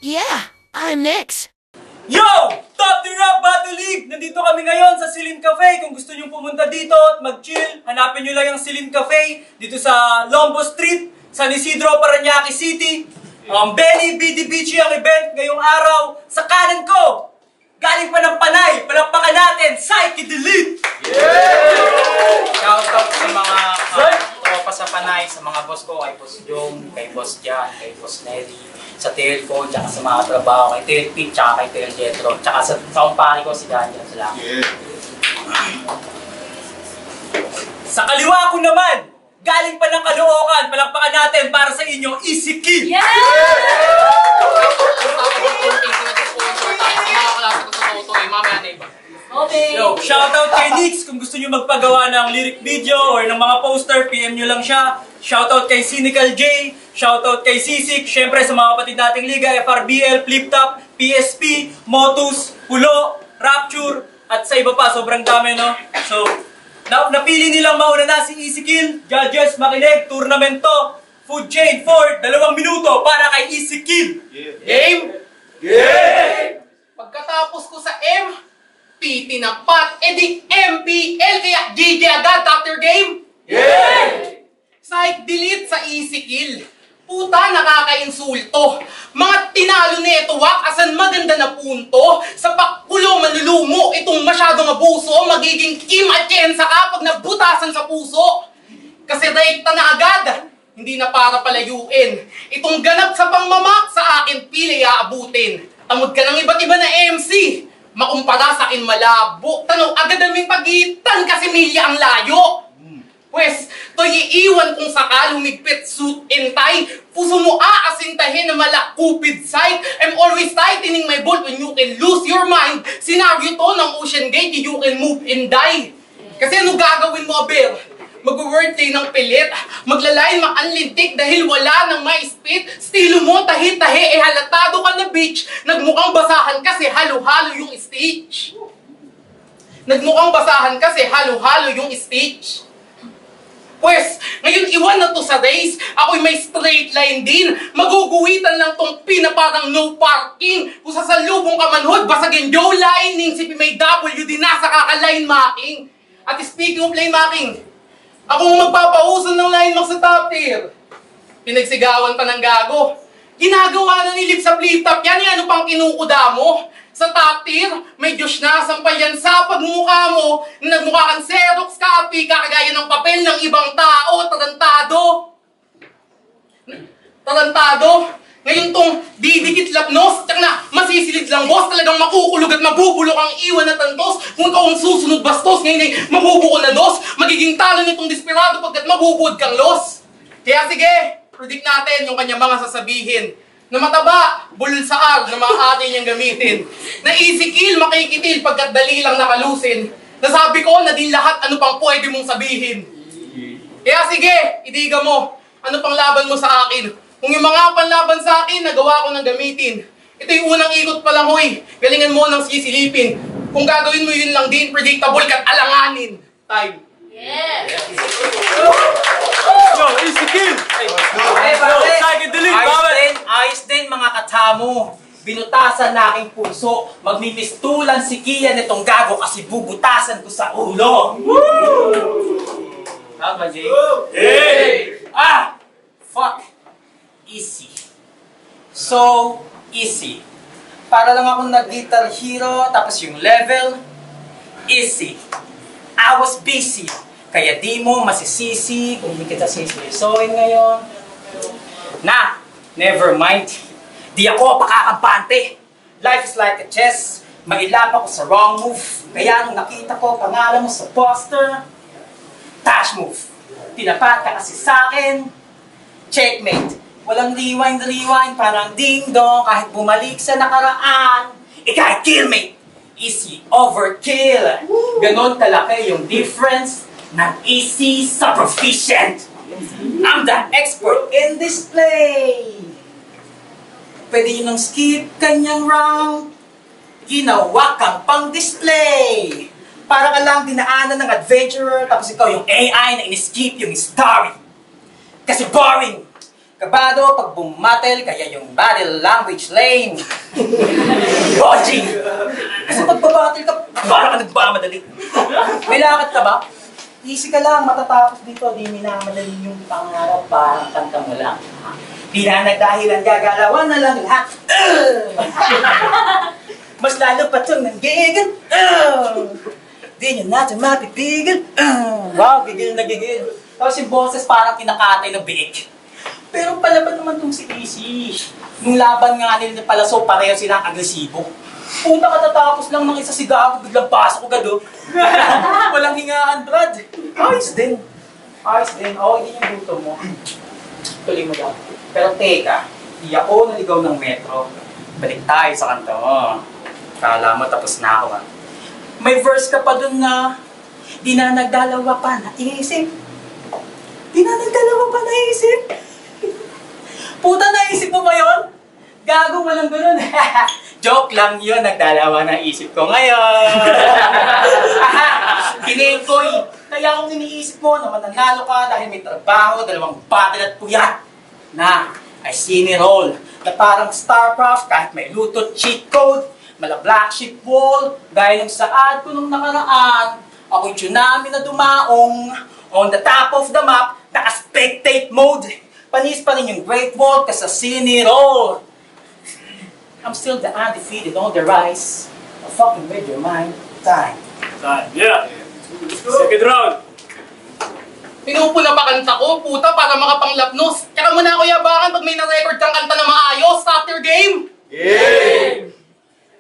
Yeah, I'm next. Yo! Top the Rock Battle League! Nandito kami ngayon sa Silin Cafe. Kung gusto nyo pumunta dito at mag-chill, hanapin nyo lang yung Silin Cafe dito sa Lombo Street, San Isidro, Parañaque City. Benny BDBG ang event ngayong araw. Sa kanan ko, galing pa ng Panay, palakpakan natin, Psyche Delete! Yeah! Shoutout sa mga tropa sa Panay, sa mga boss ko, kay Boss Jong, kay Boss Jan, kay Boss Nelly, sa tail ko, tsaka sa mga trabaho, kay Tail Pete, tsaka kay Tail Jetro, tsaka sa kumpani ko, si Daniel. Salamat. Yeah. Sa kaliwa ko naman, galing pa ng Caloocan, palakpakan natin para sa inyo, Easy Kill! Yeah! Okay. Yo, shoutout kay Nix kung gusto nyo magpagawa ng lyric video or ng mga poster, PM nyo lang siya. Shoutout kay Cynical J, shoutout kay Sisik, syempre sa mga kapatid nating liga, FRBL, Flip Top, PSP, Motus, Pulo, Rapture, at sa iba pa, sobrang dami, no? So, napili nilang mauna na si Easy Kill. Judges, makinig, tournament to. Food chain for 2 minuto para kay Easy Kill. Yeah. Game? Yeah! Pagkatapos ko sa M, P tinapat, edi MPL, kaya GG agad after game? Yeah! Psych delete sa Easy Kill. Puta, nakakainsulto. Mga tinalo nito, wak, asan maganda na punto. Sa pakulo, manlulumo, itong masyadong abuso, magiging Kim Atienza ka pag nabutasan sa puso. Kasi rekta na agad, hindi na para palayuin. Itong ganap sa pangmamak, sa akin pili aabutin. Tamod ka ng iba't iba na MC. Makumpara sa akin malabo. Tanong agad naming pagitan kasi milya ang layo. Pwes, to'y iiwan kung sakal humigpit suit and tie. Puso mo aasintahin na malakupid sight. I'm always tightening my bolt when you can lose your mind. Senaryo to ng Ocean Gate, you can move and die. Kasi ano gagawin mo, Aber? Mag-wordplay ng pilit. Magla-line maanlintik dahil wala nang may spit. Stilo mo tahi-tahi, halatado ka na bitch. Nagmukhang basahan kasi halo-halo yung stage. Nagmukhang basahan kasi halo-halo yung stage. Pwes, ngayon iwan na to sa race. Ako'y may straight line din. Maguguwitan lang tong pinaparang no parking. Kung sasalubong ka manhood, basagin Joe lining. Si may W din nasa kaka-line marking. At speaking of line marking, akong magpapausan ng line mark sa top tier. Pinagsigawan pa ng gago. Ginagawa na ni Lip sa flip top yan. Ano pang kinukuda mo? Sa top tier, may Diyos na sampal yan sa pagmukha mo. Nagmukha kang Xerox copy, kakagaya ng papel ng ibang tao. Tarantado. Tarantado. Ngayon tong didikit lapnos, tsak na masisilid lang boss. Talagang makukulog at mabubulok ang iwan na tantos. Kung ikaw ang susunod bastos, ngayon ay mabubuko na dos. Magiging talo nitong desperado pagkat mabubuod kang los. Kaya sige, predict natin yung kanyang mga sasabihin. Na mataba, bulol sa ar na maaari niyang gamitin. Na easy kill, makikitil pagkat dali lang nakalusin. Nasabi ko na din lahat ano pang pwede mong sabihin. Kaya sige, idiga mo, ano pang laban mo sa akin? Kung yung mga panlaban sa akin, nagawa ko ng gamitin. Ito yung unang ikot pa lang, hoy. Galingan mo ng sisilipin. Kung gagawin mo yun lang din, predictable ka't alanganin. Time. Yes! Yo, Easy Kill! Psyche Delete! Ayos din mga katamo. Binutasan na aking puso. Magmipistulan si Kian itong gago kasi bubutasan ko sa ulo. Tama, Jay? Hey! Ah! Fuck! Easy. So easy. Para lang ako nag-guitar hero, tapos yung level, easy. I was busy. Kaya di mo masisisi kung hindi kita sisisoin ngayon. Na, never mind. Di ako pakakabante. Life is like a chess. Mailap ako sa wrong move. Kaya nung nakita ko pangalan mo sa poster, dash move. Tinapat ka kasi sa'kin. Checkmate. Walang rewind, parang ding-dong. Kahit bumalik sa nakaraan, ika'y killmate. Easy overkill. Ganon kalaki yung difference ng easy sa proficient. I'm the expert in display. Pwede yun ng skip kanyang round. Ginawa kang pang display. Para ka lang dinaanan ng adventurer, tapos ikaw yung AI na in-skip yung story. Kasi boring. Kabado pag bumatel, kaya yung battle language lane. Dodging! Kasi pag babattle ka, parang ka nagmamadali. May lakad ka ba? Easy ka lang, matatapos dito, di minamadali yung pangarap, parang kanta mo lang. Di na nagdahilan, gagalawan na lang lahat. Mas lalo pa itong nanggigil. Di nyo natin mapipigil. Wow, gigil na gigil. Tapos yung boses parang kinakatay ng biik. Pero palaban naman itong si Easy. Nung laban nga nila na pala, so pareho silang agresibo. Punta katatapos lang ng isa si Gago, biglang pasok ko gado. Walang hingaan, Brad. Ayos din. Ayos din. Oo, hindi yung buto mo. Tuloy mo daw. Pero teka, di ako naligaw ng metro. Balik tayo sa kanto. Kala mo tapos na ako, ha? May verse ka pa dun na di na nagdalawa pa naisip. Di na nagdalawa pa naisip. Puta, naisip mo ba yun? Gago, walang ganun. Joke lang yun, nagdalawa na isip ko ngayon. Kinengkoy. Kaya kung iniisip mo na mananalo ka dahil may trabaho, 2 battle at puyat na ay siniroll na parang StarCraft kahit may lutot cheat code, mala black sheep wall, gaya ng sa ad ko nung nakaraan, ako'y tsunami na dumaong on the top of the map, naka-spectate mode. Panis pa rin yung Great Wall kasi siniroll. I'm still the undefeated on the rise. I'll fucking read your mind. Time. Time, yeah. Second round. Pinupuna pa kanta ko, puta, para makapanglapnos. Tsaka mo na ako yabangan pag may na-record kang kanta na maayos. Stop your game! Game!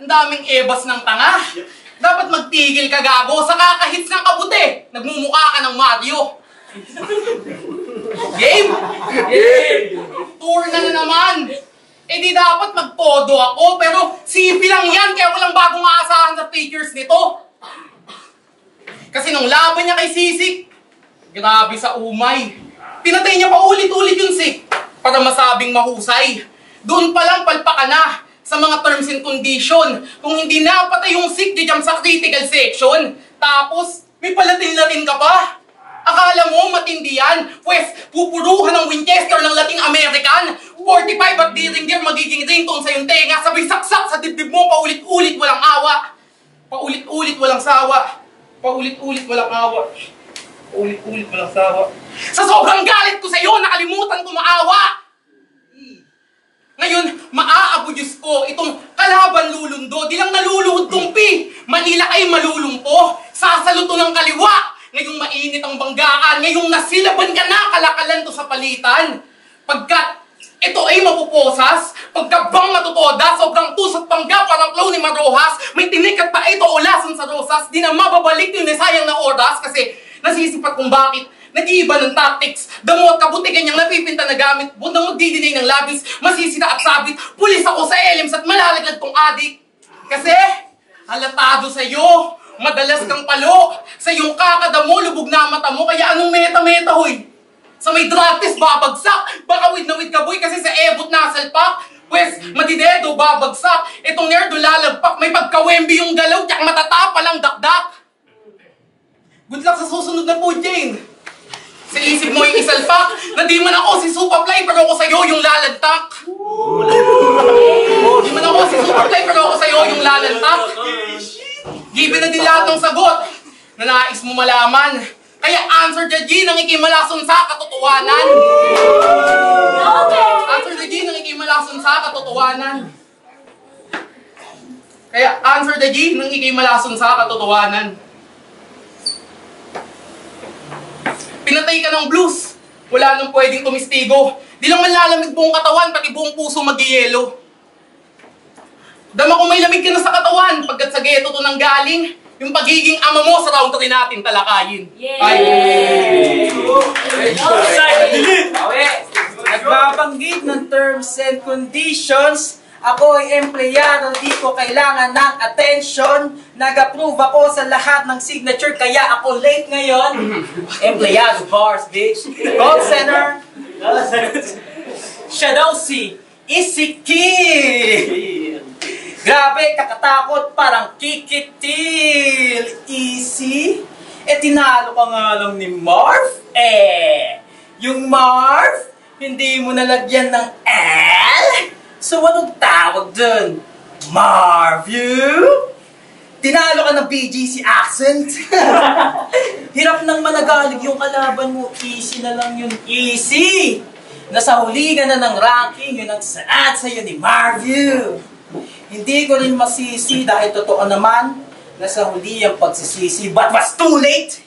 Ang daming ebas ng tanga. Dapat magtigil ka, Gago, sa kakahits ng kabuti. Nagmumukha ka ng Mario. Game? Game! Tour na naman. Eh di dapat magpodo ako, pero CP lang yan, kaya walang bagong aasahan sa features nito. Kasi nung laban niya kay Sisik, grabe sa umay. Pinatay niya pa ulit-ulit yung Sik para masabing mahusay. Doon pa lang palpa ka na sa mga terms and condition. Kung hindi napatay yung Sik, di jump sa critical section. Tapos, may palatin-latin ka pa. Akala mo matindi yan? Pwes, pupuruhan ng Winchester ng Latin American. 45 at di-ring-gear magiging ringtone sa yung tenga. Sabay saksak sa dibdib mo, paulit-ulit walang awa. Paulit-ulit walang sawa. Paulit-ulit walang awa. Paulit-ulit walang sawa. Sa sobrang galit ko sa'yo, nakalimutan ko maawa. Ngayon, maaabo Diyos ko, itong kalaban lulundo. Di lang naluluhod tumpi. Manila ay malulumpo. Sasaluto ng kaliwa. Ngayong mainit ang banggaan, ngayong nasilaban ka na, kalakalan to sa palitan. Pagkat ito ay mapuposas, pagkabang matutoda, sobrang tusat pangga, parang flow ni Marojas, may tinikat pa ito ulasan sa rosas, di na mababalik yung nasayang na oras, kasi nasisipat kung bakit nag-iiba ng tactics. Damo at kabuti ganyang napipinta na gamit, budang magdidinay ng labis, masisira at sabit, pulis ako sa elems at malalaglag tong adik. Kasi, halatado sa'yo, madalas kang palo. Sa iyong kakadamo, lubog na mata mo. Kaya anong meta-meta, hoy? Sa may drug test, babagsak. Baka wid na wid ka, boy, kasi sa ebot nasalpak. Pwes, madidedo, babagsak. Itong nerdo lalagpak. May pagkawembi yung galaw, tiyak matatapa lang dakdak. Good luck sa susunod na po, Jane. Sa isip mo yung isalpak, na di man ako si Superfly, pero ako sa'yo yung lalagtak. Di man ako si Superfly, pero ako sa'yo yung lalagtak. Given na din lahat ng sagot na nais mo malaman. Kaya answer the G nang ikimalason sa katotohanan. Answer the G nang ikimalason sa katotohanan. Kaya answer the G nang ikimalason sa katotohanan. Pinatay ka ng blues. Wala nang pwedeng tumistigo. Di lang malalamig buong katawan, pati buong puso mag-yelo. Dama ko may lamig ka na sa katawan, pagkat sa ghetto to nang galing, yung pagiging ama mo sa round 3 natin talakayin. Yay! Nagbabanggit ng terms and conditions. Ako ay empleyado, di ko kailangan ng attention. Nag-approve ako sa lahat ng signature, kaya ako late ngayon. Empleyado bars, bitch. Call center. Siya daw si Isikil. Grabe, kakatakot, parang kikitil. Easy? Eh, tinalo ka nga lang ni Marv. Yung Marv, Hindi mo nalagyan ng L? So anong tawag dun? Marview? Tinalo ka ng BGC accent? Hirap nang managalig yung kalaban mo. Easy na lang yun. Easy! Nasa huli ka na ng ranking. Yun ang saad sa'yo ni Marview. Hindi ko rin masisi dahil totoo naman nasa huli ang pagsisisi. But was too late!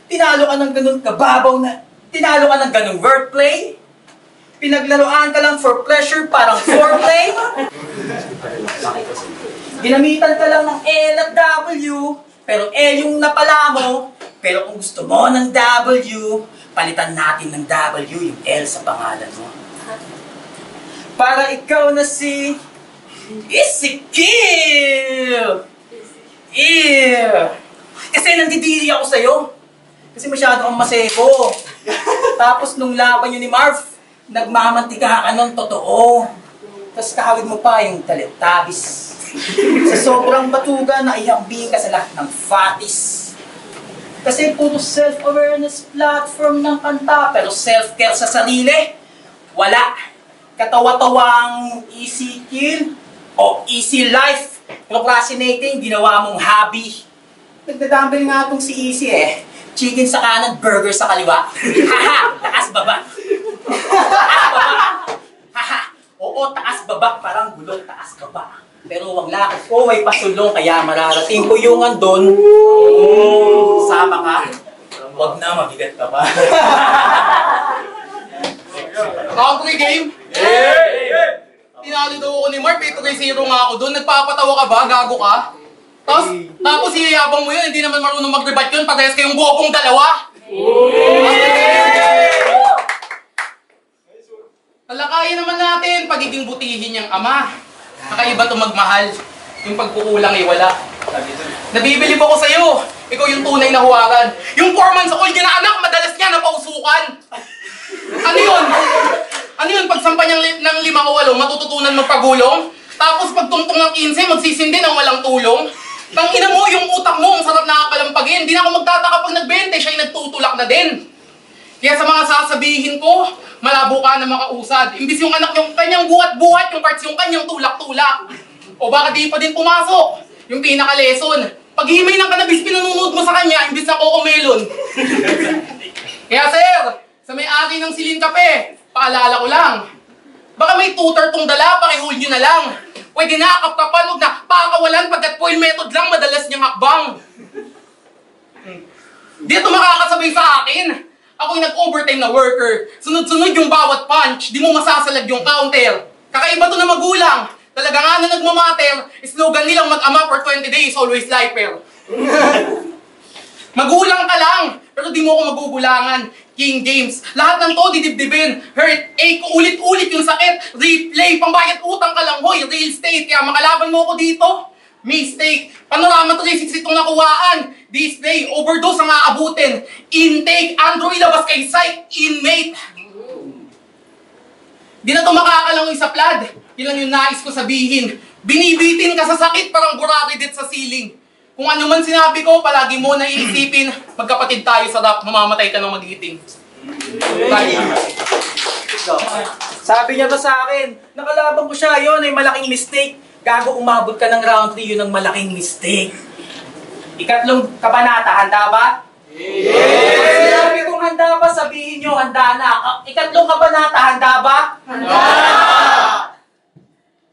Tinalo ka ng ganun kababaw na... Tinalo ka ng ganung wordplay? Pinaglaruan ka lang for pleasure, parang foreplay? Ginamitan ka lang ng L at W, pero L yung napala mo. Pero kung gusto mo ng W, palitan natin ng W yung L sa pangalan mo. Para ikaw na si... Ezekiel! Ew! Kasi nandidiri ako sa'yo. Kasi masyado kang masebo. Tapos nung laban yun ni Marv, nagmamantika ka ng totoo. Tapos kahawid mo pa yung Teletubbies. Sa sobrang batuga, naihambing ka sa lahat ng fatis. Kasi puro self-awareness platform ng kanta, pero self-care sa sarili, wala. Katawa-tawang easy kill o easy life. Procrastinating, ginawa mong hobby. Nagdadambel nga itong si Easy eh. Chicken sa kanan, burger sa kaliwa. Haha, taas baba. Taas baba. Haha, oo, taas baba, parang gulong taas baba. Pero wag lakad ko, may pasulong, kaya mararating ko yung andon. Sama ka? Wag na, mabigat ka pa. Country game? Tinalo daw ako ni Mark, 8-0 nga ako doon. Nagpapatawa ka ba? Gago ka? Tapos iyayabang mo yun, hindi naman marunong mag-rebat yun, parehas kayong bobong dalawa. Talakayin naman natin, pagiging butihin niyang ama. Kakaiba to magmahal. Yung pagkukulang ay wala. Nabibili ko sa'yo. Ikaw yung tunay na huwagan. Yung 4 months old niya na anak, madalas niya napausukan. Ano yun? Ano yun? Pagsampa niya ng 5 o 8, matututunan magpagulong? Tapos pagtungtong ng 15, magsisindi ng walang tulong? Tangina mo, yung utak mo, ang sarap nakakalampagin. Di na ako magtataka pag nag-20, siya yung nagtutulak na din. Kaya sa mga sasabihin ko, malabo ka na makausad. Imbis yung anak yung kanyang buhat-buhat, yung parts yung kanyang tulak-tulak. O baka di pa din pumasok. Yung pinaka-lesson. Paghihimay ng kanabis, pinanunod mo sa kanya, imbis na cocomelon. Kaya sir, sa may-ari ng Silin Cafe, paalala ko lang. Baka may tutor tong dala, pakihul nyo na lang. Pwede na, kapkapan, huwag na pakawalan pagkat foil method lang, madalas niyang hakbang. Dito makakasabay sa akin. Ako yung nag-overtime na worker. Sunod-sunod yung bawat punch, di mo masasalag yung counter. Kakaiba to na magulang. Talaga nga na nagmamater, slogan nilang mag-ama for 20 days, always lifer. Magulang ka lang, pero di mo ako magugulangan. King James, lahat ng to didibdibin. Hurt, ache, ulit-ulit yung sakit. Replay, pambayad utang ka lang, hoy, real estate. Kaya makalaban mo ako dito. Mistake, panorama 360 itong nakuhaan. Display, overdose ang aabutin. Intake, Andrew ilabas kay site, inmate. Di na ito makakalangoy sa plad. Yun lang yung nais ko sabihin. Binibitin ka sa sakit, parang buraridit sa ceiling. Kung ano man sinabi ko, palagi mo na iisipin, magkapatid tayo sa rap, mamamatay ka ng magiting. Sabi niya ba sa akin, nakalaban ko siya, yun ay malaking mistake. Gago, umabot ka ng round 3, yun ang malaking mistake. Ikatlong kabanata, handa ba? Yes! Sinabi kong handa ba, sabihin nyo, handa na. Ikatlong kabanata, handa ba? Handa!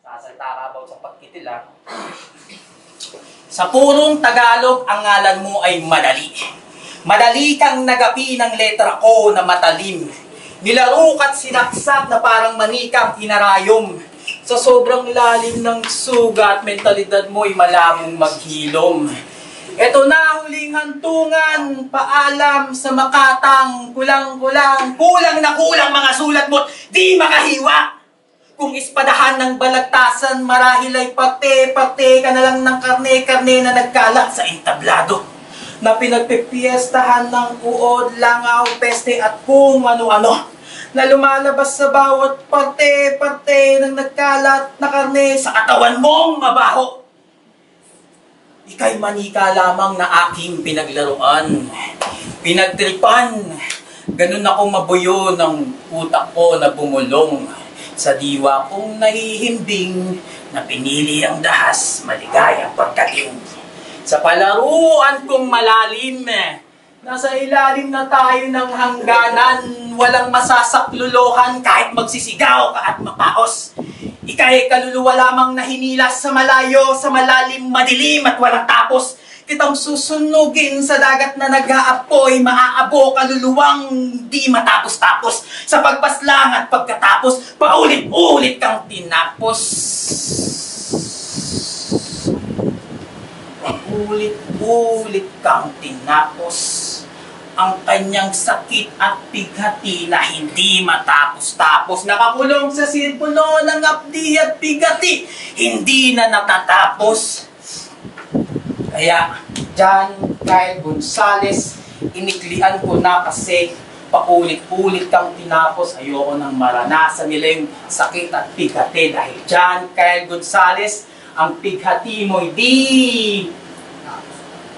Sasalta ka about sa pagkitil, ha? Sa purong Tagalog, ang ngalan mo ay madali. Madali kang nagapi ng letra ko na matalim. Nilarukat sinaksak na parang manikang inarayom. Sa sobrang lalim ng sugat, mentalidad mo'y malabong maghilom. Eto na huling hantungan, paalam sa makatang, kulang-kulang, kulang na kulang mga sulat mo't di makahiwa. Kung ispadahan ng balagtasan, marahil ay pate-pate ka na lang ng karne-karne na nagkalat sa entablado. Na pinagpipiestahan ng uod, langaw, peste at kung ano-ano. Na lumalabas sa bawat parte-parte ng nagkalat na karne sa katawan mong mabaho. Ika'y manika lamang na aking pinaglaruan, pinagtripan, Ganun ako mabuyo ng utak ko na bumulong sa diwa kong nahihimbing na pinili ang dahas maligayang pagkatiw. Sa palaruan kong malalim, nasa ilalim na tayo ng hangganan, walang masasakluluhan kahit magsisigaw ka at mapaos. Ika'y kaluluwa lamang na hinilas sa malayo, sa malalim, madilim at walang tapos. Kitang susunugin sa dagat na nag-aapoy, maaabo kaluluwang di matapos-tapos. Sa pagpaslang at pagkatapos, paulit-ulit kang tinapos. Paulit-ulit kang tinapos. Ang kanyang sakit at bighati na hindi matapos-tapos. Nakakulong sa sirkulo ng apdi at bigati, hindi na natatapos. Kaya, John Kyle Gonzales, iniklian ko na kasi paulit-ulit kang tinapos. Ayoko nang maranasan nila yung sakit at bighati dahil John Kyle Gonzales, ang bighati mo'y di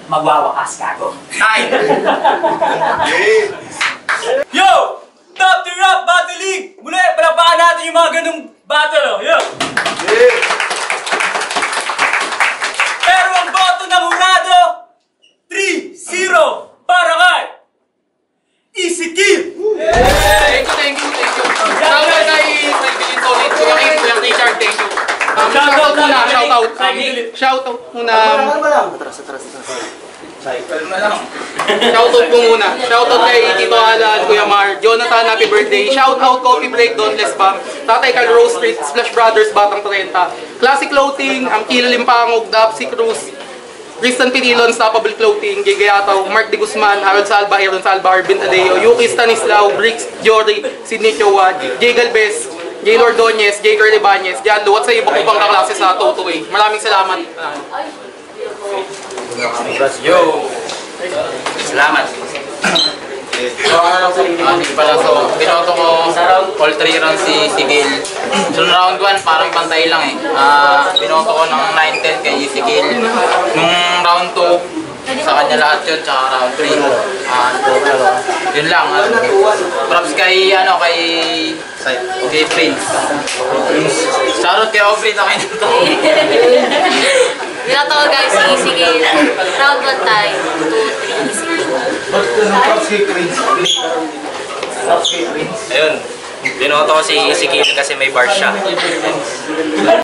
magwawakas kago. Ay! Yo! Top the Rap Battle League! Muli, palapakan natin yung mga ganung battle. Yo! Pero ang boto ng hurado, 3-0 para kay Ezekiel! Thank you. Shoutout kay Billy Solid, Kuya Richard, thank you. Shoutout muna. Shoutout ko muna. Shoutout kay Tito Alan, Kuya Mar, Jonathan, happy birthday. Shoutout Coffee Break, Don Les Bam, Tatay Cal Rose Street, Splash Brothers, Batang 30, Classic Clothing, ang Kilo Limpangog, Dapsi Cruz, Tristan Pinilon, Unstoppable Clothing, Gigayataw, Mark De Guzman, Harold Salva, Aaron Salva, Arvin Tadeo, Yuki Stanislao, Briggs Jory, Sidney Chowad, Jay Galvez, Jay Ordonez, Jay Curly Banyes, Jan Luwat sa iba ko pang kaklase sa Toto-A. Maraming salamat. Yo! Salamat! Binoto ko all 3 rounds si Sigil. So round 1 parang pantay lang eh. Binoto ko ng 9-10 kay Sigil. Nung round 2 sa kanya lahat yun, tsaka round 3 yun lang. Props kay kay Prince. Shoutout kay Aubrey na kayo nito. Binoto ko guys si Sigil. Round 1 tayo. 2-3 Ayun, binoto ko si Sigil kasi may bar siya.